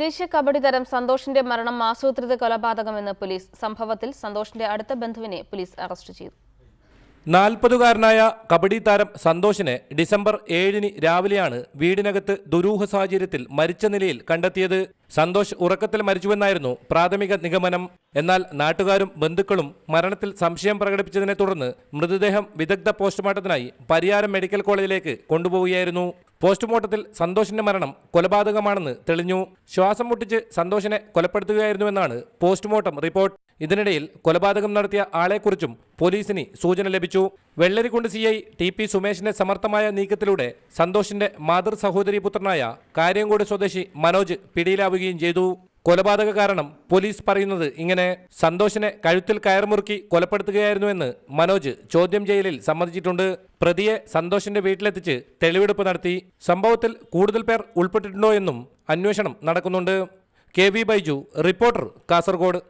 ദേശീയ കബഡി താരം സന്തോഷിന്റെ മരണം ആസൂത്രിത കൊലപാതകമെന്ന് പോലീസ്. സംഭവത്തിൽ സന്തോഷിന്റെ അടുത്ത ബന്ധുവിനെ പോലീസ് അറസ്റ്റ് ചെയ്തു. 40-കാരനായ കബഡി താരം സന്തോഷിനെ ഡിസംബർ 7-ന് രാവിലെയാണ് വീടിനകത്ത് ദുരൂഹ സാഹചര്യത്തിൽ മരിച്ച നിലയിൽ കണ്ടെത്തിയത്. സന്തോഷ് ഉറക്കത്തിൽ മരിച്ചുവെന്നായിരുന്നു പ്രാഥമിക നിഗമനം. എന്നാൽ നാട്ടുകാരും ബന്ധുക്കളും മരണത്തിൽ സംശയം പ്രകടിപ്പിച്ചതിനെ തുടർന്ന് മൃതദേഹം വിദഗ്ധ പോസ്റ്റ്മോർട്ടത്തിനായി പരിയാരം മെഡിക്കൽ കോളേജിലേക്ക് കൊണ്ടുപോവുകയായിരുന്നു. പോസ്റ്റ്മോർട്ടത്തിൽ സന്തോഷിന്റെ മരണം കൊലപാതകമാണെന്ന് തെളിഞ്ഞു. ശ്വാസം മുട്ടിച്ച് സന്തോഷിനെ കൊലപ്പെടുത്തുകയായിരുന്നുവെന്നാണ് പോസ്റ്റ്മോർട്ടം റിപ്പോർട്ട്. ഇതിനിടയിൽ കൊലപാതകം നടത്തിയ ആളെക്കുറിച്ചും പോലീസിന് സൂചന ലഭിച്ചു. വെള്ളരിക്കുണ്ട് CI TP സുമേഷിന്റെ സമർത്ഥമായ നീക്കത്തിലൂടെ സന്തോഷിന്റെ മാതൃ സഹോദരി പുത്രനായ കാര്യംകോട് സ്വദേശി മനോജ് പിടിയിലാവുകയും ചെയ്തു. കൊലപാതക കാരണം പോലീസ് പറയുന്നത് ഇങ്ങനെ: സന്തോഷിനെ കഴുത്തിൽ കയർമുറുക്കി കൊലപ്പെടുത്തുകയായിരുന്നുവെന്ന് മനോജ് ചോദ്യം ചെയ്യലിൽ സമ്മതിച്ചിട്ടുണ്ട്. പ്രതിയെ സന്തോഷിന്റെ വീട്ടിലെത്തിച്ച് തെളിവെടുപ്പ് നടത്തി. സംഭവത്തിൽ കൂടുതൽ പേർ ഉൾപ്പെട്ടിട്ടുണ്ടോ എന്നും അന്വേഷണം നടക്കുന്നുണ്ട്. KV Baiju, reporter, Kasaragod.